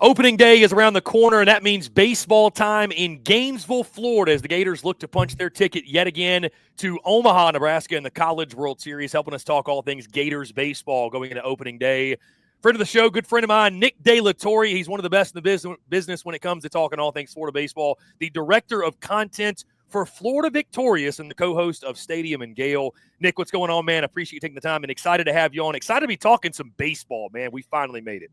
Opening day is around the corner, and that means baseball time in Gainesville, Florida, as the Gators look to punch their ticket yet again to Omaha, Nebraska in the College World Series, helping us talk all things Gators baseball going into opening day. Friend of the show, good friend of mine, Nick De La Torre. He's one of the best in the business when it comes to talking all things Florida baseball. The director of content for Florida Victorious and the co-host of Stadium and Gale. Nick, what's going on, man? I appreciate you taking the time and excited to have you on. Excited to be talking some baseball, man. We finally made it.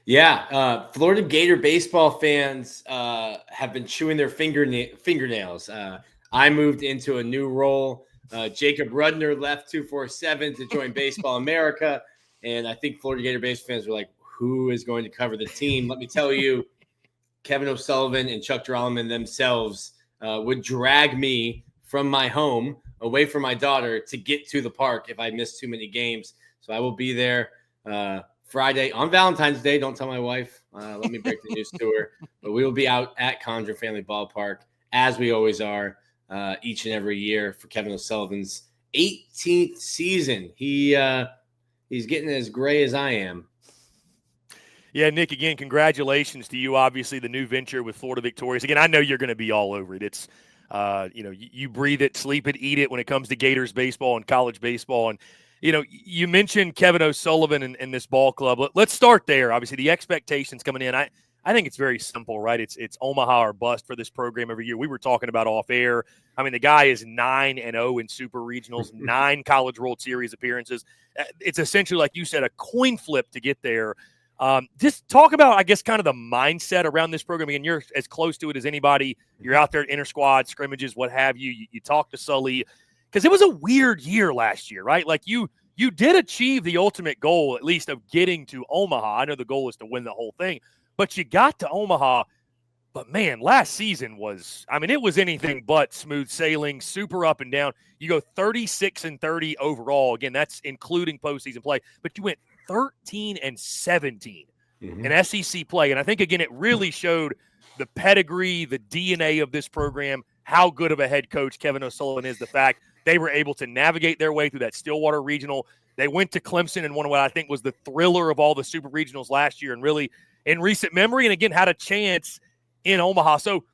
Yeah, Florida Gator baseball fans have been chewing their fingernails. I moved into a new role. Jacob Rudner left 247 to join Baseball America, and I think Florida Gator baseball fans were like, who is going to cover the team? Let me tell you, Kevin O'Sullivan and Chuck Drolleman themselves would drag me from my home away from my daughter to get to the park if I missed too many games. So I will be there Friday on Valentine's Day. Don't tell my wife. Let me break the news to her. But we will be out at Condra Family Ballpark, as we always are, each and every year for Kevin O'Sullivan's 18th season. He's getting as gray as I am. Yeah, Nick, again, congratulations to you. Obviously, the new venture with Florida Victorious. Again, I know you're going to be all over it. It's, you breathe it, sleep it, eat it when it comes to Gators baseball and college baseball. And you mentioned Kevin O'Sullivan and this ball club. Let's start there. Obviously, the expectations coming in. I think it's very simple, right? It's Omaha or bust for this program every year. We were talking about off air. I mean, the guy is 9-0 in super regionals, 9 College World Series appearances. It's essentially, like you said, a coin flip to get there. Just talk about, I guess, kind of the mindset around this program. Again, you're as close to it as anybody. You're out there at inter-squad scrimmages, what have you. You talk to Sully. Because it was a weird year last year, right? Like you did achieve the ultimate goal, at least, of getting to Omaha. I know the goal is to win the whole thing, but you got to Omaha. But, man, last season was – I mean, it was anything but smooth sailing, super up and down. You go 36-30 overall. Again, that's including postseason play. But you went 13-17 in SEC play. And I think, again, it really showed the pedigree, the DNA of this program, how good of a head coach Kevin O'Sullivan is, the fact they were able to navigate their way through that Stillwater Regional. They went to Clemson and won what I think was the thriller of all the Super Regionals last year and really in recent memory, and again, had a chance in Omaha. So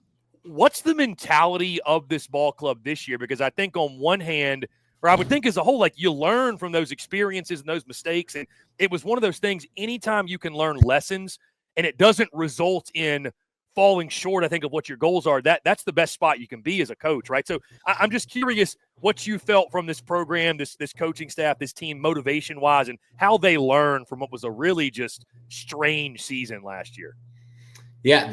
what's the mentality of this ball club this year? Because I think on one hand, or I would think as a whole, like you learn from those experiences and those mistakes. And it was one of those things, anytime you can learn lessons and it doesn't result in falling short, I think, of what your goals are, that's the best spot you can be as a coach, right? So I'm just curious what you felt from this program, this coaching staff, this team, motivation-wise, and how they learned from what was a really just strange season last year. Yeah,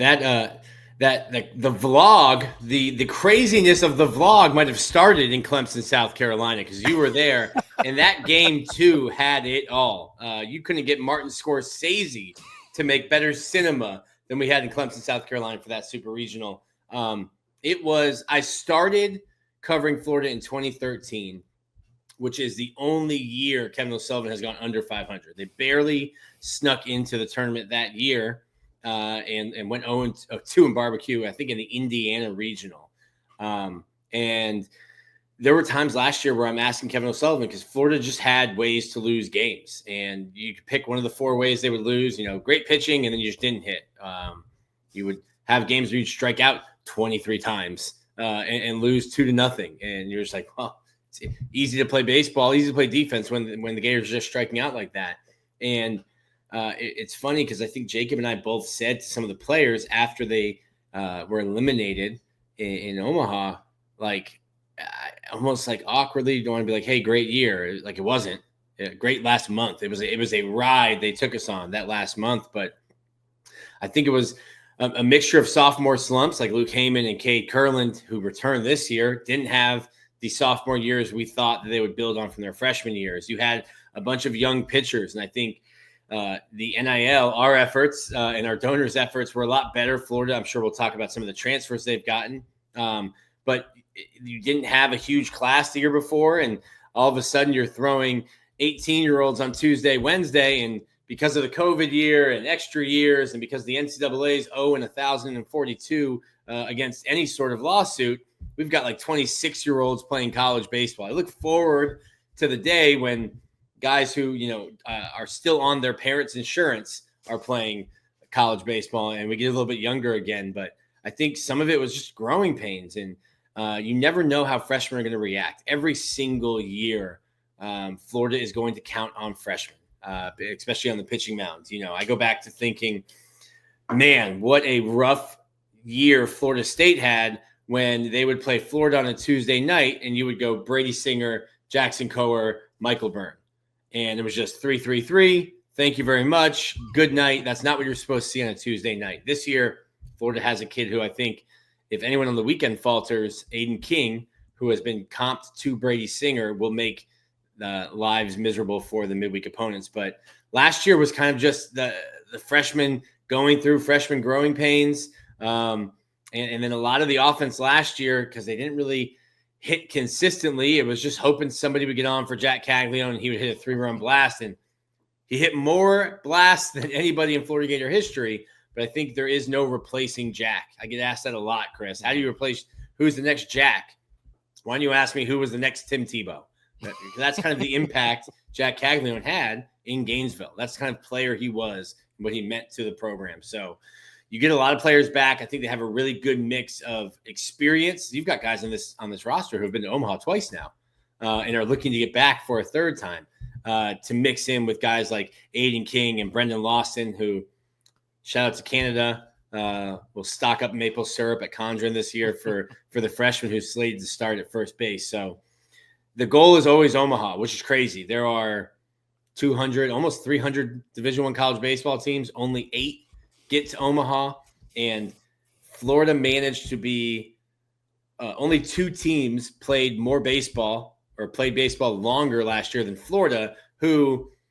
the vlog, the craziness of the vlog might have started in Clemson, South Carolina, because you were there, and that game, too, had it all. You couldn't get Martin Scorsese to make better cinema than we had in Clemson, South Carolina for that super regional. I started covering Florida in 2013, which is the only year Kevin O'Sullivan has gone under 500. They barely snuck into the tournament that year and went 0-2 in barbecue, I think in the Indiana regional. And there were times last year where I'm asking Kevin O'Sullivan, because Florida just had ways to lose games, and you could pick one of the 4 ways they would lose, great pitching, and then you just didn't hit. You would have games where you'd strike out 23 times and lose 2-0. And you're just like, well, it's easy to play baseball, easy to play defense when the Gators are just striking out like that. And it's funny because I think Jacob and I both said to some of the players after they were eliminated in Omaha, like, almost like awkwardly, you don't want to be like, hey, great year. Like, it wasn't great last month. It was a ride they took us on that last month. But I think it was a mixture of sophomore slumps, like Luke Heyman and Cade Kurland, who returned this year, didn't have the sophomore years we thought that they would build on from their freshman years. You had a bunch of young pitchers, and I think the NIL, our efforts and our donors' efforts were a lot better. Florida, I'm sure we'll talk about some of the transfers they've gotten. But you didn't have a huge class the year before, and all of a sudden you're throwing 18-year-olds on Tuesday, Wednesday, and because of the COVID year and extra years, and because the NCAA's 0-1,042 against any sort of lawsuit, we've got like 26-year-olds playing college baseball. I look forward to the day when guys who are still on their parents' insurance are playing college baseball and we get a little bit younger again. But I think some of it was just growing pains, and you never know how freshmen are going to react. Every single year, Florida is going to count on freshmen, especially on the pitching mounds. I go back to thinking, man, what a rough year Florida State had when they would play Florida on a Tuesday night, and you would go Brady Singer, Jackson Coher, Michael Byrne. And it was just 3-3-3. Thank you very much. Good night. That's not what you're supposed to see on a Tuesday night. This year, Florida has a kid who I think, if anyone on the weekend falters, Aiden King, who has been comped to Brady Singer, will make lives miserable for the midweek opponents. But last year was kind of just the freshmen going through freshman growing pains. And then a lot of the offense last year, because they didn't really hit consistently, it was just hoping somebody would get on for Jac Caglianone and he would hit a 3-run blast. And he hit more blasts than anybody in Florida Gator history. But I think there is no replacing Jac. I get asked that a lot, Chris. How do you replace – who's the next Jac? Why don't you ask me who was the next Tim Tebow? That's kind of the impact Jac Caglianone had in Gainesville. That's the kind of player he was and what he meant to the program. So you get a lot of players back. I think they have a really good mix of experience. You've got guys on this roster who have been to Omaha twice now and are looking to get back for a third time to mix in with guys like Aiden King and Brendan Lawson, who – shout out to Canada. We'll stock up maple syrup at Condren this year for the freshman who's slated to start at first base. So the goal is always Omaha, which is crazy. There are 200, almost 300 Division I college baseball teams. Only 8 get to Omaha. And Florida managed to be only 2 teams played more baseball or played baseball longer last year than Florida, who –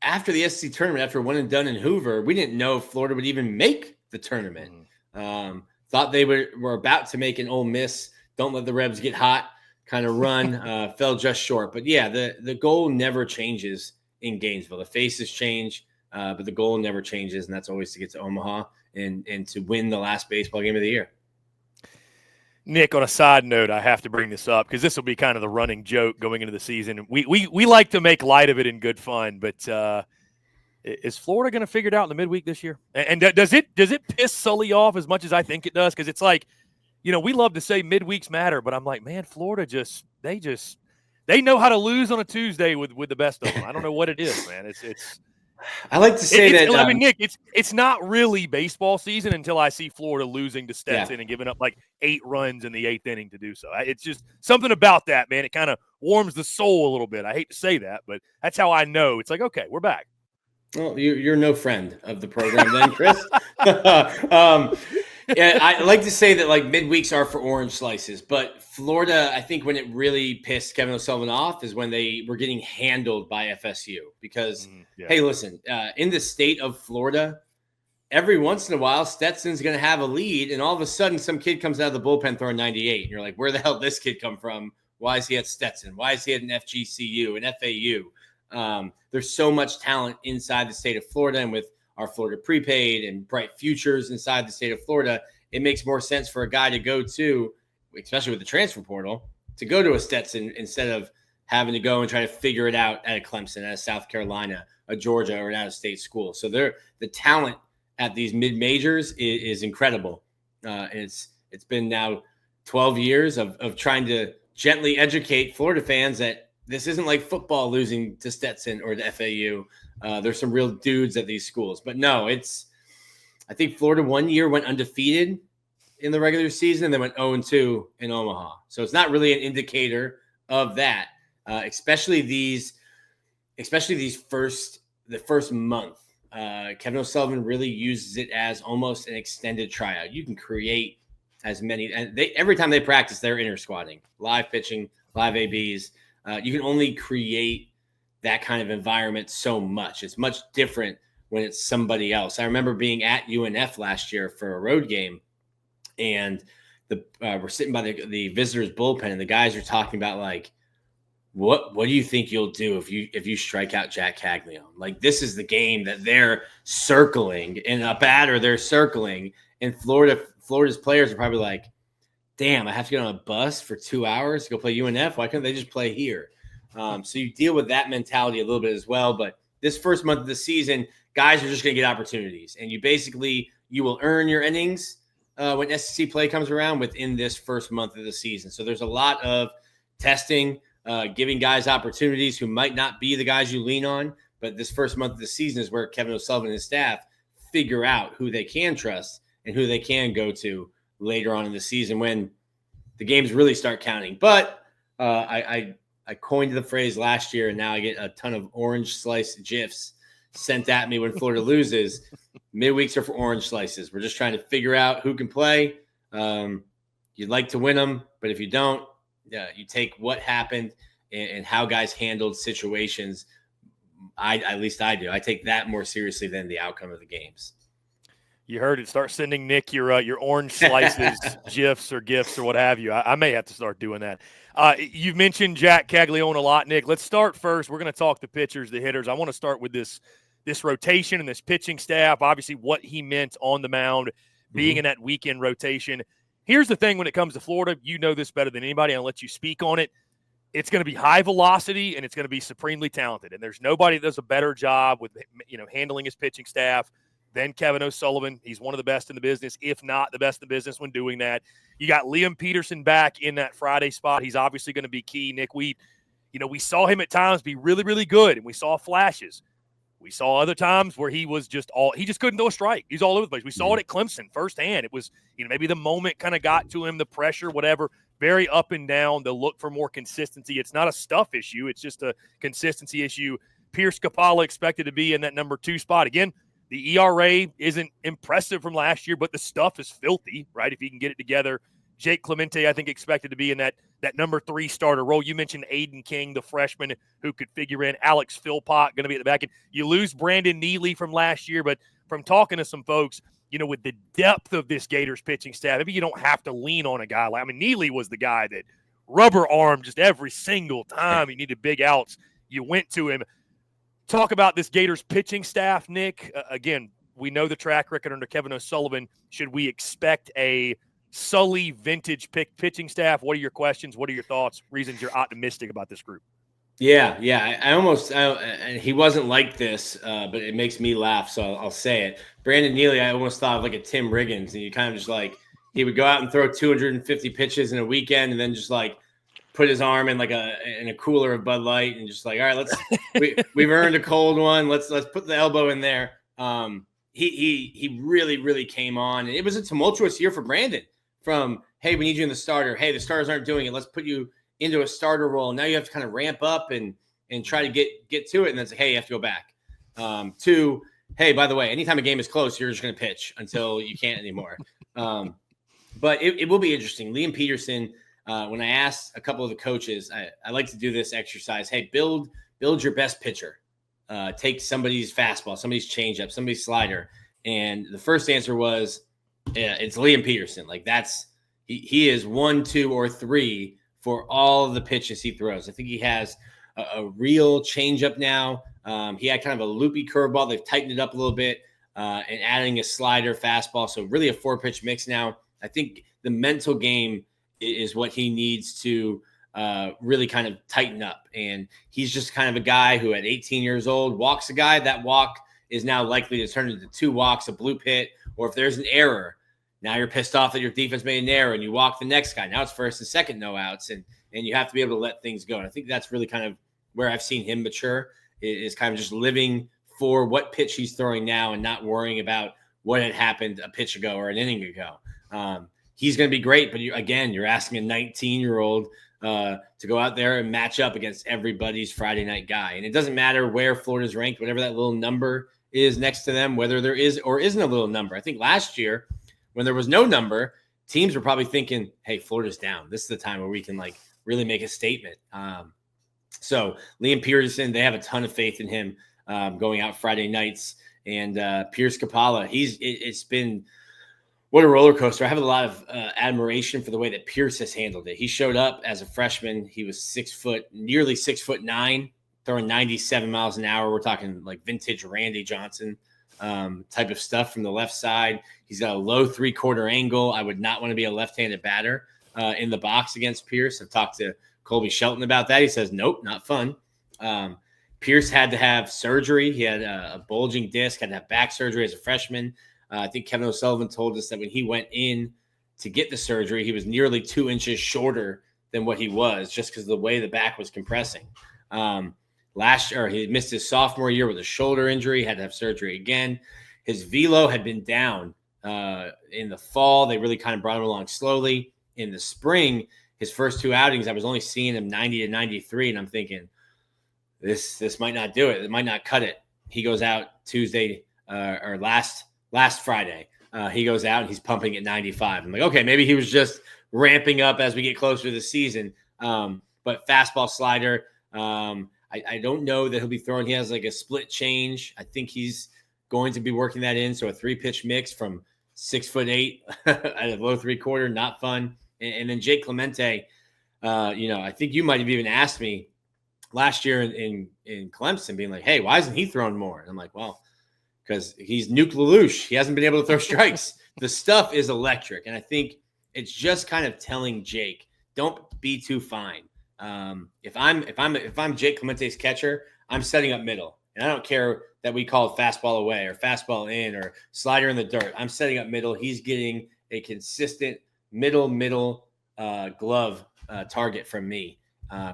after the SEC tournament, after one and done in Hoover, we didn't know if Florida would even make the tournament. Thought they were about to make an Ole Miss, don't let the Rebs get hot kind of run, fell just short. But yeah, the goal never changes in Gainesville. The faces change, but the goal never changes, and that's always to get to Omaha and to win the last baseball game of the year. Nick, on a side note, I have to bring this up because this will be kind of the running joke going into the season. We like to make light of it in good fun, but is Florida going to figure it out in the midweek this year? And does it piss Sully off as much as I think it does? Because it's like, we love to say midweeks matter, but I'm like, man, Florida they know how to lose on a Tuesday with the best of them. I don't know what it is, man. It's. I like to say that. I mean, Nick, it's not really baseball season until I see Florida losing to Stetson and giving up like 8 runs in the 8th inning to do so. It's just something about that, man. It kind of warms the soul a little bit. I hate to say that, but that's how I know. It's like, okay, we're back. Well, you're no friend of the program then, Chris. Yeah, I like to say that like midweeks are for orange slices, but Florida, I think when it really pissed Kevin O'Sullivan off is when they were getting handled by FSU because, hey, listen, in the state of Florida, every once in a while, Stetson's going to have a lead, and all of a sudden some kid comes out of the bullpen throwing 98, and you're like, where the hell did this kid come from? Why is he at Stetson? Why is he at an FGCU, an FAU? There's so much talent inside the state of Florida, and with our Florida prepaid and bright futures inside the state of Florida, it makes more sense for a guy to go to, especially with the transfer portal, to go to a Stetson instead of having to go and try to figure it out at a Clemson, at a South Carolina, a Georgia, or an out-of-state school. So the talent at these mid-majors is incredible. And it's been now 12 years of trying to gently educate Florida fans that this isn't like football losing to Stetson or to FAU. There's some real dudes at these schools. But no, I think Florida one year went undefeated in the regular season and then went 0-2 in Omaha. So it's not really an indicator of that, especially the first month. Kevin O'Sullivan really uses it as almost an extended tryout. You can create as many, and every time they practice, they're inter squatting, live pitching, live ABs. You can only create that kind of environment so much. It's much different when it's somebody else. I remember being at UNF last year for a road game, and we're sitting by the visitors' bullpen, and the guys are talking about like, what do you think you'll do if you strike out Jac Caglianone? Like, this is the game that they're circling, and a batter they're circling, and Florida's players are probably like, damn, I have to get on a bus for 2 hours to go play UNF. Why couldn't they just play here? So you deal with that mentality a little bit as well. But this first month of the season, guys are just going to get opportunities, and you will earn your innings when SEC play comes around within this first month of the season. So there's a lot of testing, giving guys opportunities who might not be the guys you lean on. But this first month of the season is where Kevin O'Sullivan and his staff figure out who they can trust and who they can go to later on in the season when the games really start counting. But I coined the phrase last year, and now I get a ton of orange slice GIFs sent at me when Florida loses. Midweeks are for orange slices. We're just trying to figure out who can play. You'd like to win them, but if you don't, you take what happened and how guys handled situations. At least I do. I take that more seriously than the outcome of the games. You heard it. Start sending Nick your orange slices, GIFs or GIFs or what have you. I may have to start doing that. You've mentioned Jac Caglianone a lot, Nick. Let's start first. We're going to talk the pitchers, the hitters. I want to start with this rotation and this pitching staff, obviously what he meant on the mound, being in that weekend rotation. Here's the thing when it comes to Florida. You know this better than anybody. I'll let you speak on it. It's going to be high velocity, and it's going to be supremely talented. And there's nobody that does a better job with handling his pitching staff than Kevin O'Sullivan. He's one of the best in the business, if not the best in the business when doing that. You got Liam Peterson back in that Friday spot. He's obviously going to be key. Nick, we saw him at times be really, really good, and we saw flashes. We saw other times where he just couldn't throw a strike. He's all over the place. We saw it at Clemson firsthand. It was, maybe the moment kind of got to him, the pressure, whatever. Very up and down. They'll look for more consistency. It's not a stuff issue. It's just a consistency issue. Pierce Capalla expected to be in that number 2 spot. Again, the ERA isn't impressive from last year, but the stuff is filthy, right? If he can get it together. Jake Clemente, I think, expected to be in that number 3 starter role. You mentioned Aiden King, the freshman who could figure in. Alex Philpott going to be at the back end. You lose Brandon Neely from last year, but from talking to some folks, with the depth of this Gators pitching staff, maybe you don't have to lean on a guy like, Neely was the guy that rubber armed just every single time he needed big outs. You went to him. Talk about this Gators pitching staff, Nick. Again, we know the track record under Kevin O'Sullivan. Should we expect a Sully vintage pitching staff? What are your questions? What are your thoughts? Reasons you're optimistic about this group? Yeah. He wasn't like this, but it makes me laugh, so I'll say it. Brandon Neely, I almost thought of like a Tim Riggins, and you kind of just like he would go out and throw 250 pitches in a weekend, and then just like put his arm in in a cooler of Bud Light, and just like, all right, we've earned a cold one. Let's put the elbow in there. He really, really came on, and it was a tumultuous year for Brandon. From, hey, we need you in the starter. Hey, the starters aren't doing it. Let's put you into a starter role. Now you have to kind of ramp up and try to get to it. And then say, hey, you have to go back. To, hey, by the way, anytime a game is close, you're just going to pitch until you can't anymore. But it will be interesting. Liam Peterson, when I asked a couple of the coaches, I like to do this exercise. Hey, build your best pitcher. Take somebody's fastball, somebody's changeup, somebody's slider. And the first answer was, yeah, it's Liam Peterson. Like he is 1, 2, or 3 for all of the pitches he throws. I think he has a real changeup now. He had kind of a loopy curveball. They've tightened it up a little bit and adding a slider, fastball. So really a 4-pitch mix now. I think the mental game is what he needs to really kind of tighten up. And he's just kind of a guy who at 18 years old walks a guy. That walk is now likely to turn into 2 walks, a blue pit, or if there's an error, now you're pissed off that your defense made an error and you walk the next guy. Now it's first and second no outs, and you have to be able to let things go. And I think that's really kind of where I've seen him mature, is kind of just living for what pitch he's throwing now and not worrying about what had happened a pitch ago or an inning ago. He's going to be great, but you're asking a 19-year-old to go out there and match up against everybody's Friday night guy. And it doesn't matter where Florida's ranked, whatever that little number is next to them, whether there is or isn't a little number. I think last year when there was no number, teams were probably thinking, hey, Florida's down. This is the time where we can like really make a statement. So Liam Peterson, they have a ton of faith in him going out Friday nights. And Pierce Capalla, it's been what a roller coaster. I have a lot of admiration for the way that Pierce has handled it. He showed up as a freshman. He was nearly 6'9", throwing 97 miles an hour. We're talking like vintage Randy Johnson type of stuff from the left side. He's got a low 3/4 angle. I would not want to be a left-handed batter in the box against Pierce. I've talked to Colby Shelton about that. He says, nope, not fun. Pierce had to have surgery. He had a bulging disc, had to have back surgery as a freshman. I think Kevin O'Sullivan told us that when he went in to get the surgery, he was nearly 2 inches shorter than what he was just because of the way the back was compressing. Last year, he missed his sophomore year with a shoulder injury, had to have surgery again. His velo had been down in the fall. They really kind of brought him along slowly. In the spring, his first 2 outings, I was only seeing him 90 to 93, and I'm thinking, this might not do it. It might not cut it. He goes out Tuesday or last Friday. He goes out and he's pumping at 95. I'm like, okay, maybe he was just ramping up as we get closer to the season. But fastball slider, I don't know that he'll be throwing. He has like a split change. I think he's going to be working that in. So a 3-pitch mix from 6'8" at a low 3/4, not fun. And then Jac Caglianone, I think you might have even asked me last year in Clemson, being like, hey, why isn't he throwing more? And I'm like, well, because he's Nuke LaLoosh. He hasn't been able to throw strikes. The stuff is electric. And I think it's just kind of telling Jake, don't be too fine. If I'm Jac Caglianone's catcher, I'm setting up middle. And I don't care that we call it fastball away or fastball in or slider in the dirt. I'm setting up middle. He's getting a consistent middle glove target from me.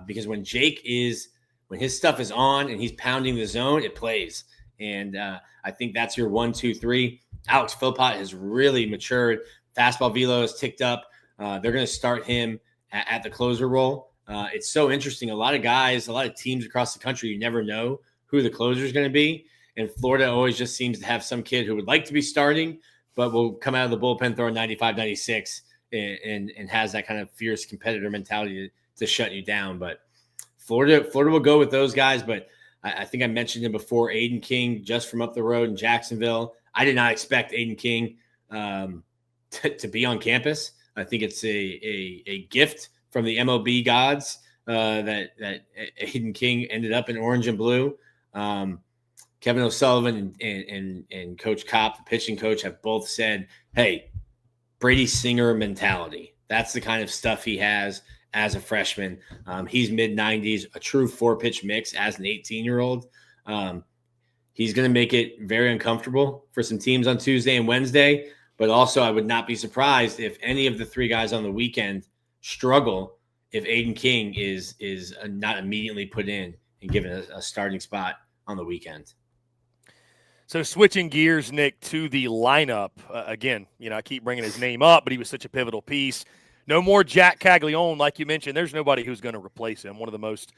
Because when his stuff is on and he's pounding the zone, it plays. And I think that's your 1, 2, 3. Alex Philpott has really matured. Fastball velo has ticked up. They're going to start him at the closer role. It's so interesting. A lot of teams across the country, you never know who the closer is going to be. And Florida always just seems to have some kid who would like to be starting, but will come out of the bullpen throwing 95, 96 and has that kind of fierce competitor mentality to shut you down. But Florida will go with those guys. But I think I mentioned him before, Aiden King, just from up the road in Jacksonville. I did not expect Aiden King to be on campus. I think it's a gift from the MLB gods that Aiden King ended up in orange and blue. Kevin O'Sullivan and Coach Kopp, the pitching coach, have both said, hey, Brady Singer mentality. That's the kind of stuff he has as a freshman. He's mid-90s, a true 4-pitch mix as an 18-year-old. He's going to make it very uncomfortable for some teams on Tuesday and Wednesday, but also I would not be surprised if any of the 3 guys on the weekend struggle if Aiden King is not immediately put in and given a starting spot on the weekend. So switching gears, Nick, to the lineup. Again, I keep bringing his name up, but he was such a pivotal piece. No more Jac Caglianone, like you mentioned. There's nobody who's going to replace him. One of the most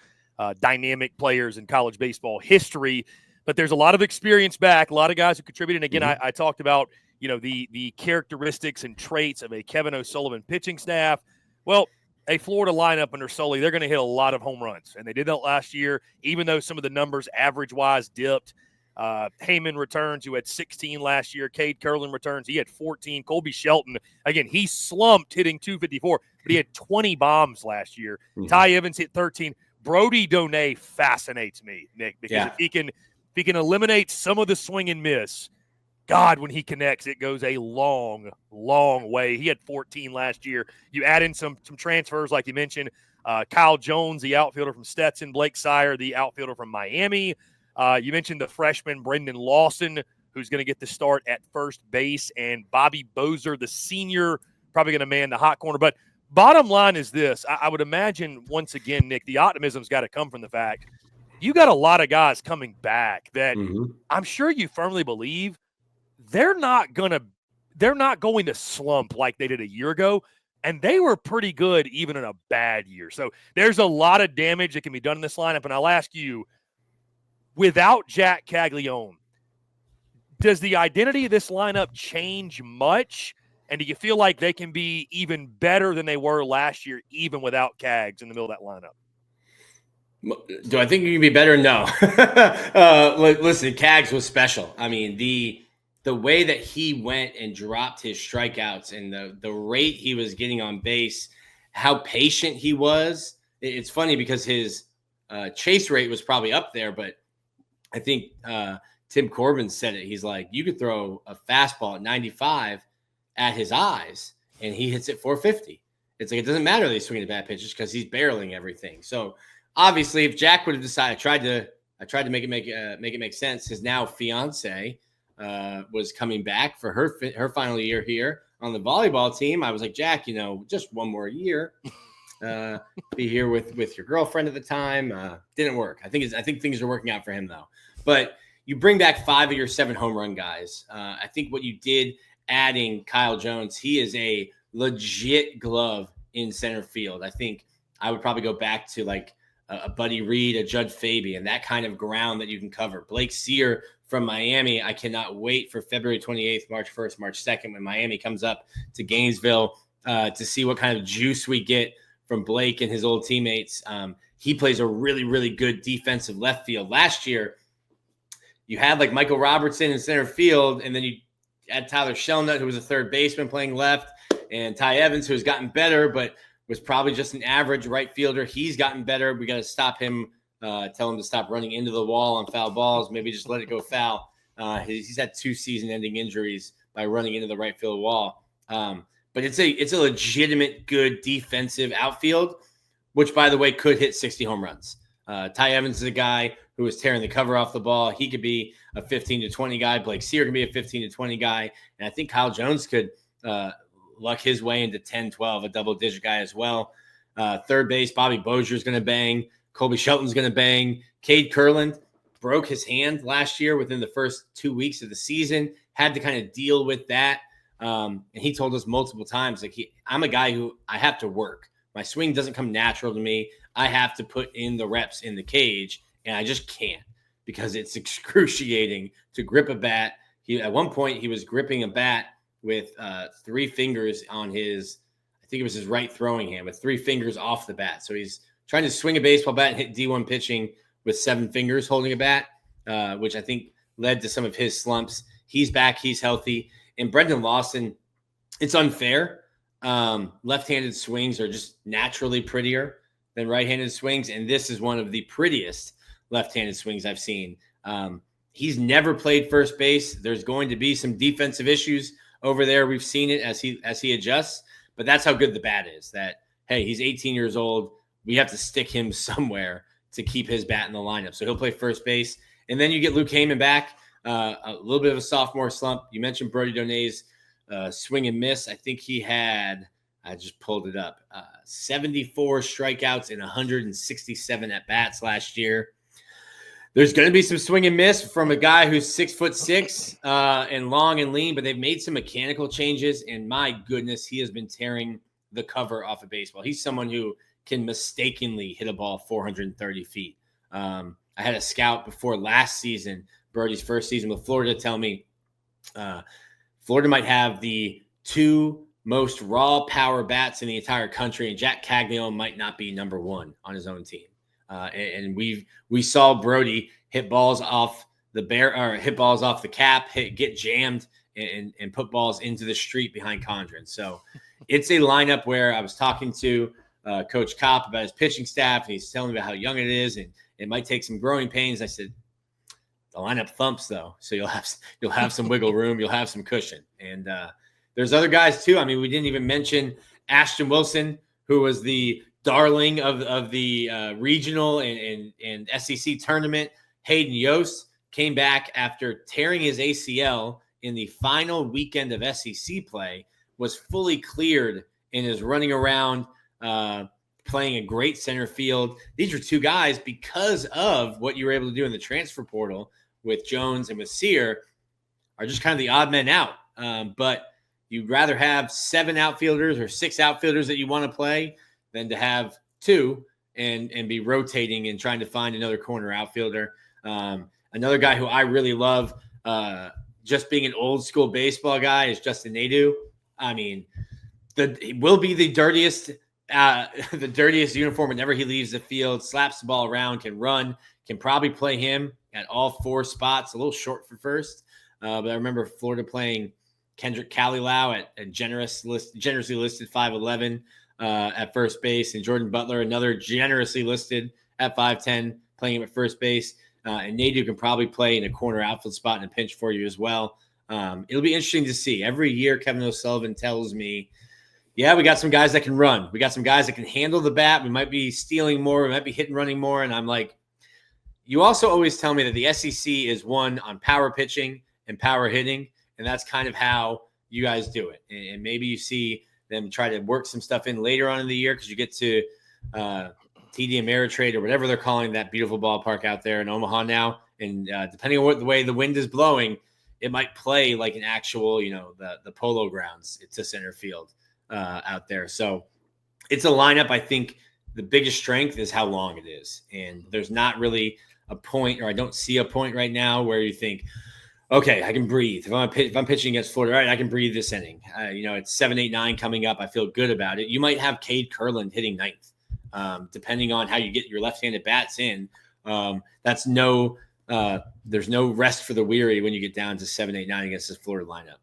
dynamic players in college baseball history. But there's a lot of experience back, a lot of guys who contributed. And again, I talked about, the characteristics and traits of a Kevin O'Sullivan pitching staff. Well, a Florida lineup under Sully, they're going to hit a lot of home runs. And they did that last year, even though some of the numbers average-wise dipped. Heyman returns, who had 16 last year. Cade Curlin returns. He had 14. Colby Shelton, again, he slumped hitting 254, but he had 20 bombs last year. Mm-hmm. Ty Evans hit 13. Brody Donay fascinates me, Nick, because if he can eliminate some of the swing and miss, God, when he connects, it goes a long, long way. He had 14 last year. You add in some transfers, like you mentioned, Kyle Jones, the outfielder from Stetson, Blake Sire, the outfielder from Miami. You mentioned the freshman Brendan Lawson, who's going to get the start at first base, and Bobby Bozer, the senior, probably going to man the hot corner. But bottom line is this. I would imagine, once again, Nick, the optimism's got to come from the fact you got a lot of guys coming back that I'm sure you firmly believe they're not going to slump like they did a year ago. And they were pretty good even in a bad year. So there's a lot of damage that can be done in this lineup. And I'll ask you, without Jac Caglianone, does the identity of this lineup change much? And do you feel like they can be even better than they were last year, even without Cags in the middle of that lineup? Do I think you can be better? No. Listen, Cags was special. I mean, the way that he went and dropped his strikeouts and the rate he was getting on base, how patient he was. It's funny because his chase rate was probably up there, but I think Tim Corbin said it. He's like, you could throw a fastball at 95 at his eyes, and he hits it 450. It's like, it doesn't matter that he's swinging the bad pitches because he's barreling everything. So obviously, if Jack would have decided, I tried to make it make sense. His now fiance was coming back for her final year here on the volleyball team. I was like, Jack, just one more year. Be here with your girlfriend at the time. Didn't work. I think things are working out for him though. But you bring back 5 of your 7 home run guys. I think what you did adding Kyle Jones, he is a legit glove in center field. I think I would probably go back to like a Buddy Reed, a Judd Fabian, that kind of ground that you can cover. Blake Sear from Miami. I cannot wait for February 28th, March 1st, March 2nd when Miami comes up to Gainesville to see what kind of juice we get from Blake and his old teammates. He plays a really, really good defensive left field. Last year, you had like Michael Robertson in center field, and then you had Tyler Shelnut, who was a third baseman playing left, and Ty Evans, who has gotten better, but was probably just an average right fielder. He's gotten better. We got to stop him, tell him to stop running into the wall on foul balls, maybe just let it go foul. He's had 2 season-ending injuries by running into the right field wall. But it's a legitimate good defensive outfield, which, by the way, could hit 60 home runs. Ty Evans is a guy who is tearing the cover off the ball. He could be a 15 to 20 guy. Blake Sear can be a 15 to 20 guy. And I think Kyle Jones could luck his way into 10, 12, a double-digit guy as well. Third base, Bobby Bozier is going to bang. Colby Shelton's going to bang. Cade Kurland broke his hand last year within the first 2 weeks of the season, had to kind of deal with that. And he told us multiple times, like, I'm a guy who I have to work. My swing doesn't come natural to me. I have to put in the reps in the cage, and I just can't because it's excruciating to grip a bat. At one point, he was gripping a bat with 3 fingers on his, I think it was his right throwing hand, with 3 fingers off the bat. So he's trying to swing a baseball bat and hit D1 pitching with 7 fingers holding a bat, which I think led to some of his slumps. He's back. He's healthy. And Brendan Lawson, it's unfair. Left-handed swings are just naturally prettier than right-handed swings, and this is one of the prettiest left-handed swings I've seen. He's never played first base. There's going to be some defensive issues over there. We've seen it as he adjusts, but that's how good the bat is. That, hey, he's 18 years old. We have to stick him somewhere to keep his bat in the lineup. So he'll play first base. And then you get Luke Heyman back, a little bit of a sophomore slump. You mentioned Brody Donay's swing and miss. I think he had, I just pulled it up, 74 strikeouts and 167 at-bats last year. There's going to be some swing and miss from a guy who's 6'6" and long and lean, but they've made some mechanical changes, and my goodness, he has been tearing the cover off of baseball. He's someone who can mistakenly hit a ball 430 feet. I had a scout before last season, Birdie's first season with Florida, tell me Florida might have the 2 most raw power bats in the entire country, and Jac Caglianone might not be number 1 on his own team. And we saw Brody hit balls off the cap, get jammed, and put balls into the street behind Condren. So it's a lineup where I was talking to Coach Kopp about his pitching staff, and he's telling me about how young it is, and it might take some growing pains. I said, the lineup thumps though, so you'll have some wiggle room, you'll have some cushion, and there's other guys too. I mean, we didn't even mention Ashton Wilson, who was the darling of the regional and SEC tournament. Hayden Yost came back after tearing his ACL in the final weekend of SEC play, was fully cleared and is running around playing a great center field. These are 2 guys, because of what you were able to do in the transfer portal with Jones and with Sear, are just kind of the odd men out. But you'd rather have 7 outfielders or 6 outfielders that you want to play than to have 2 and be rotating and trying to find another corner outfielder. Another guy who I really love, just being an old school baseball guy, is Justin Nadeau. I mean, he will be the dirtiest uniform whenever he leaves the field, slaps the ball around, can run, can probably play him at all 4 spots, a little short for first. But I remember Florida playing Kendrick Calilau at generously listed 5'11", at first base, and Jordan Butler, another generously listed at 5'10", playing him at first base. And Nadeau can probably play in a corner outfield spot in a pinch for you as well. It'll be interesting to see. Every year, Kevin O'Sullivan tells me, yeah, we got some guys that can run. We got some guys that can handle the bat. We might be stealing more. We might be hitting running more. And I'm like, you also always tell me that the SEC is one on power pitching and power hitting, and that's kind of how you guys do it. And maybe you see them try to work some stuff in later on in the year because you get to TD Ameritrade or whatever they're calling that beautiful ballpark out there in Omaha now. And depending on the way the wind is blowing, it might play like an actual, the Polo Grounds. It's a center field out there. So it's a lineup. I think the biggest strength is how long it is. And there's not really a point, or I don't see a point right now where you think, okay, I can breathe. If I'm pitching against Florida, right, I can breathe this inning. It's 7, 8, 9 coming up. I feel good about it. You might have Cade Kurland hitting ninth, depending on how you get your left-handed bats in. There's no rest for the weary when you get down to 7, 8, 9 against this Florida lineup.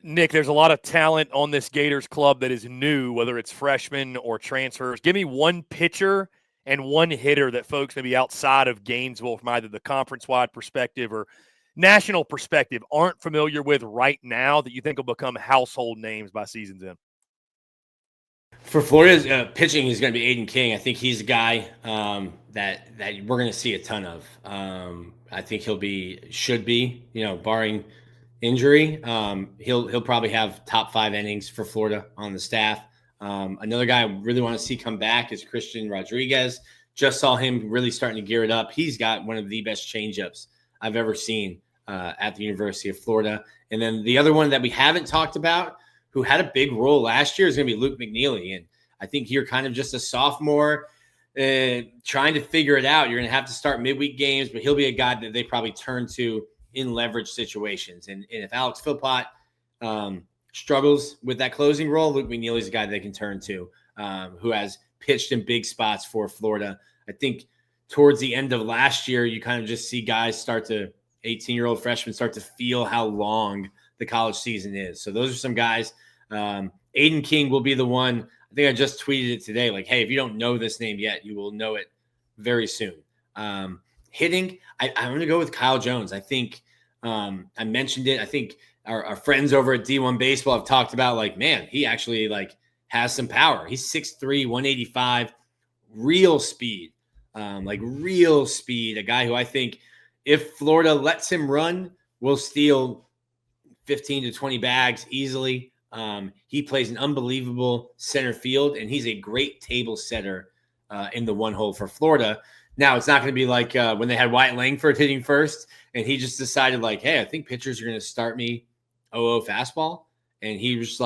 Nick, there's a lot of talent on this Gators club that is new, whether it's freshmen or transfers. Give me one pitcher and one hitter that folks maybe outside of Gainesville from either the conference-wide perspective or national perspective aren't familiar with right now that you think will become household names by season's end. For Florida's pitching is going to be Aiden King. I think he's a guy that we're going to see a ton of. I think should be, barring injury. He'll probably have top 5 innings for Florida on the staff. Another guy I really want to see come back is Christian Rodriguez. Just saw him really starting to gear it up. He's got one of the best changeups I've ever seen at the University of Florida. And then the other one that we haven't talked about, who had a big role last year, is going to be Luke McNeely. And I think you're kind of just a sophomore trying to figure it out. You're going to have to start midweek games, but he'll be a guy that they probably turn to in leverage situations. And if Alex Philpott struggles with that closing role, Luke McNeely's a guy they can turn to, who has pitched in big spots for Florida. I think towards the end of last year, you kind of just see guys 18-year-old freshmen start to feel how long the college season is. So those are some guys. Aiden King will be the one. I think I just tweeted it today. Like, hey, if you don't know this name yet, you will know it very soon. Hitting, I'm going to go with Kyle Jones. I think I mentioned it. I think our friends over at D1 Baseball have talked about, like, man, he actually has some power. He's 6'3", 185, real speed, real speed. A guy who I think if Florida lets him run, will steal 15 to 20 bags easily. He plays an unbelievable center field, and he's a great table setter in the one hole for Florida. Now, it's not going to be like when they had Wyatt Langford hitting first, and he just decided, hey, I think pitchers are going to start me 0-0 fastball. And he was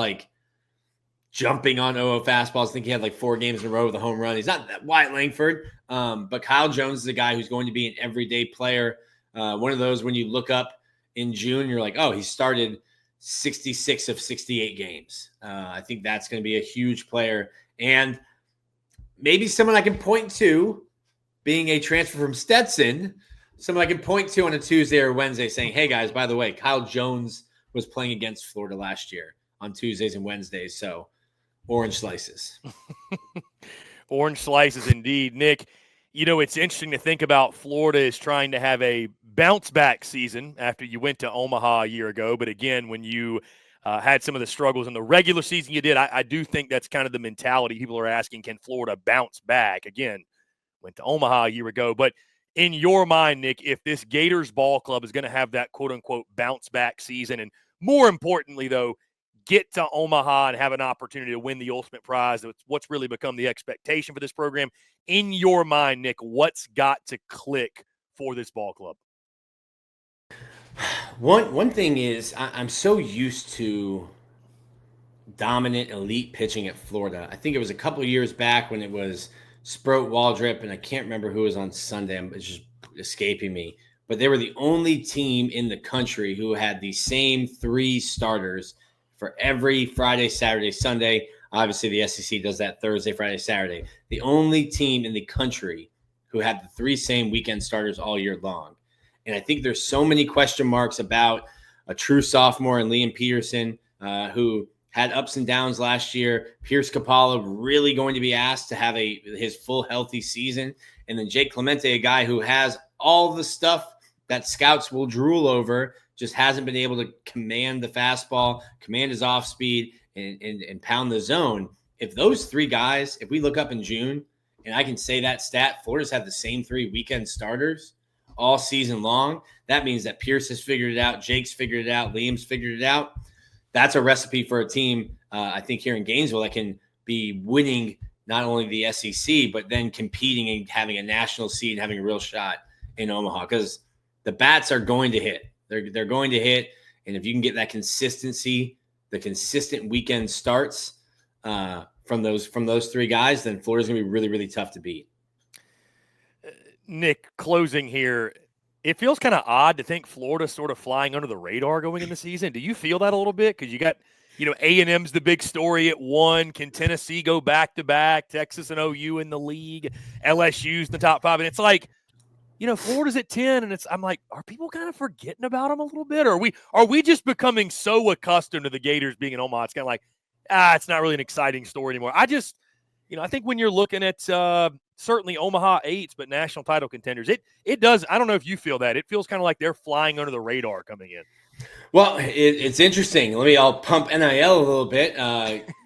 jumping on 0-0 fastballs. I think he had 4 games in a row with a home run. He's not that Wyatt Langford, but Kyle Jones is a guy who's going to be an everyday player. One of those when you look up in June, you're like, oh, he started 66 of 68 games. I think that's going to be a huge player. And maybe someone I can point to, being a transfer from Stetson, someone I can point to on a Tuesday or Wednesday saying, hey, guys, by the way, Kyle Jones was playing against Florida last year on Tuesdays and Wednesdays. So orange slices. Orange slices indeed. Nick, it's interesting to think about Florida is trying to have a bounce-back season after you went to Omaha a year ago. But again, when you had some of the struggles in the regular season you did, I do think that's kind of the mentality. People are asking, can Florida bounce back? Again, went to Omaha a year ago. But in your mind, Nick, if this Gators ball club is going to have that quote-unquote bounce-back season, and more importantly, though, get to Omaha and have an opportunity to win the ultimate prize, that's what's really become the expectation for this program. In your mind, Nick, what's got to click for this ball club? One thing is I'm so used to dominant elite pitching at Florida. I think it was a couple of years back when it was Sproat, Waldrip, and I can't remember who was on Sunday. It's just escaping me. But they were the only team in the country who had the same 3 starters for every Friday, Saturday, Sunday. Obviously, the SEC does that Thursday, Friday, Saturday. The only team in the country who had the 3 same weekend starters all year long. And I think there's so many question marks about a true sophomore in Liam Peterson, who had ups and downs last year. Pierce Capalla really going to be asked to have his full healthy season. And then Jake Clemente, a guy who has all the stuff that scouts will drool over, just hasn't been able to command the fastball, command his off speed, and pound the zone. If those 3 guys, if we look up in June and I can say that stat, Florida's had the same 3 weekend starters all season long. That means that Pierce has figured it out, Jake's figured it out, Liam's figured it out. That's a recipe for a team, I think, here in Gainesville that can be winning not only the SEC, but then competing and having a national seed and having a real shot in Omaha, because the bats are going to hit. They're going to hit, and if you can get that consistency, the consistent weekend starts from those 3 guys, then Florida's going to be really, really tough to beat. Nick, closing here, it feels kind of odd to think Florida's sort of flying under the radar going into the season. Do you feel that a little bit? Because you got, A&M's the big story at 1. Can Tennessee go back-to-back? Texas and OU in the league. LSU's in the top 5. And it's like, Florida's at 10, and I'm like, are people kind of forgetting about them a little bit? Or are we just becoming so accustomed to the Gators being in Omaha? It's kind of like, it's not really an exciting story anymore. I just, I think when you're looking at certainly Omaha 8s, but national title contenders, it does. I don't know if you feel that. It feels kind of like they're flying under the radar coming in. Well, it's interesting. I'll pump NIL a little bit.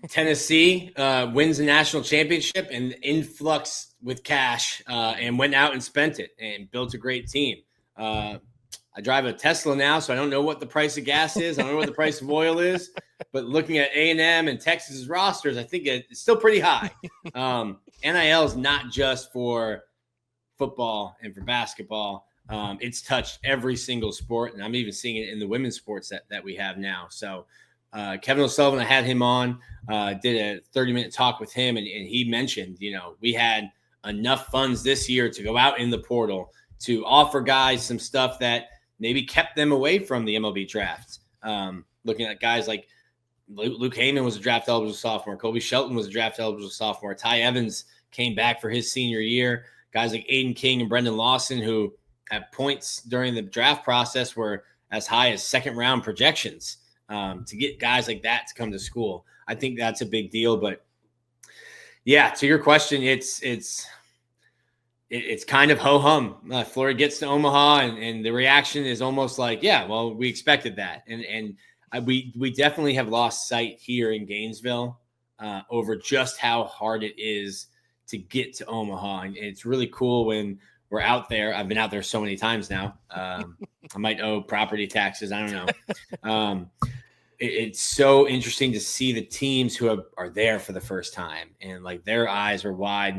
Tennessee wins the national championship and influx with cash and went out and spent it and built a great team. I drive a Tesla now, so I don't know what the price of gas is. I don't know what the price of oil is. But looking at A&M and Texas's rosters, I think it's still pretty high. NIL is not just for football and for basketball. It's touched every single sport, and I'm even seeing it in the women's sports that we have now. So Kevin O'Sullivan, I had him on, did a 30-minute talk with him, and he mentioned, we had enough funds this year to go out in the portal to offer guys some stuff that maybe kept them away from the MLB draft. Looking at guys like Luke Heyman was a draft eligible sophomore. Kobe Shelton was a draft eligible sophomore. Ty Evans came back for his senior year. Guys like Aiden King and Brendan Lawson, who at points during the draft process were as high as second-round projections. To get guys like that to come to school, I think that's a big deal. But yeah, to your question, it's kind of ho-hum. Florida gets to Omaha, and the reaction is almost like, yeah, well, we expected that. And we definitely have lost sight here in Gainesville over just how hard it is to get to Omaha. And it's really cool when we're out there. I've been out there so many times now. I might owe property taxes. I don't know. It's so interesting to see the teams who are there for the first time, and like their eyes are wide.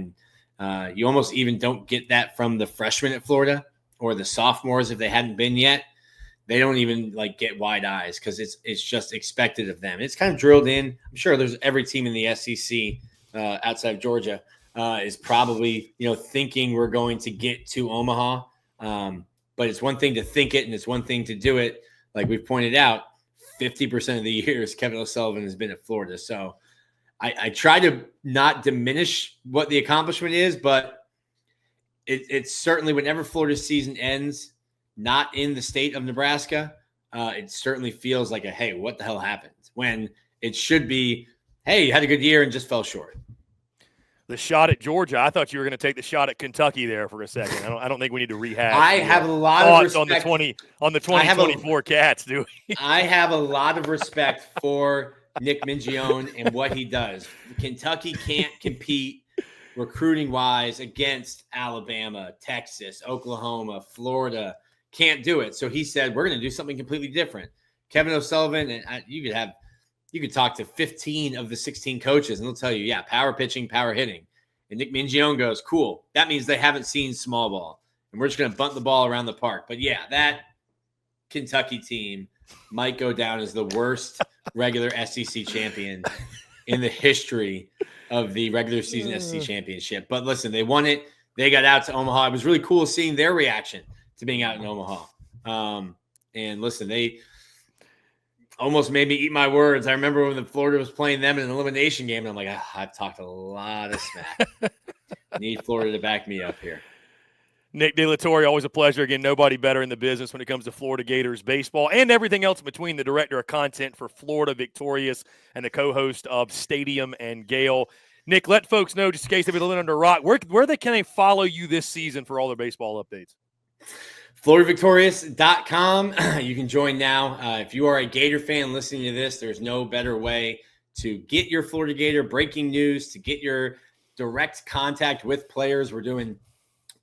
And you almost even don't get that from the freshmen at Florida or the sophomores if they hadn't been yet. They don't even get wide eyes because it's just expected of them. It's kind of drilled in. I'm sure there's every team in the SEC outside of Georgia is probably thinking we're going to get to Omaha. But it's one thing to think it, and it's one thing to do it. Like we've pointed out, 50% of the years Kevin O'Sullivan has been at Florida. So I try to not diminish what the accomplishment is, but it's certainly whenever Florida's season ends, not in the state of Nebraska, it certainly feels like hey, what the hell happened? When it should be, hey, you had a good year and just fell short. The shot at Georgia, I thought you were going to take the shot at Kentucky there for a second. I don't think we need to rehash. I have a lot of respect on the 2024 Cats, do we? I have a lot of respect for Nick Mingione and what he does. Kentucky can't compete recruiting-wise against Alabama, Texas, Oklahoma, Florida. Can't do it. So he said, we're going to do something completely different. Kevin O'Sullivan, and you could talk to 15 of the 16 coaches, and they'll tell you, yeah, power pitching, power hitting. And Nick Mingione goes, cool. That means they haven't seen small ball, and we're just going to bunt the ball around the park. But yeah, that Kentucky team might go down as the worst regular SEC champion in the history of the regular season SEC championship. But listen, they won it. They got out to Omaha. It was really cool seeing their reaction to being out in Omaha. And listen, they almost made me eat my words. I remember when the Florida was playing them in an elimination game, and I'm like, I've talked a lot of smack. I need Florida to back me up here. Nick De La Torre, always a pleasure. Again, nobody better in the business when it comes to Florida Gators baseball and everything else in between. The director of content for Florida Victorious and the co-host of Stadium and Gale. Nick, let folks know, just in case they've been living under a rock, where can they follow you this season for all their baseball updates? FloridaVictorious.com. You can join now. If you are a Gator fan listening to this, there's no better way to get your Florida Gator breaking news, to get your direct contact with players. We're doing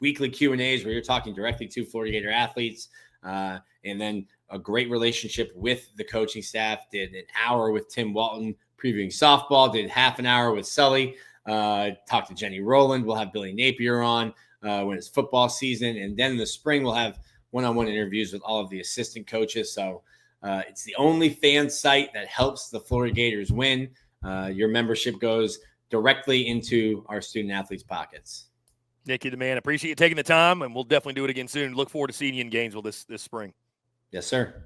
weekly Q&As where you're talking directly to Florida Gator athletes, and then a great relationship with the coaching staff. Did an hour with Tim Walton previewing softball, did half an hour with Sully, talked to Jenny Rowland. We'll have Billy Napier on when it's football season. And then in the spring, we'll have one-on-one interviews with all of the assistant coaches. So it's the only fan site that helps the Florida Gators win. Your membership goes directly into our student athletes' pockets. Nick, you're the man. Appreciate you taking the time, and we'll definitely do it again soon. Look forward to seeing you in Gainesville this spring. Yes, sir.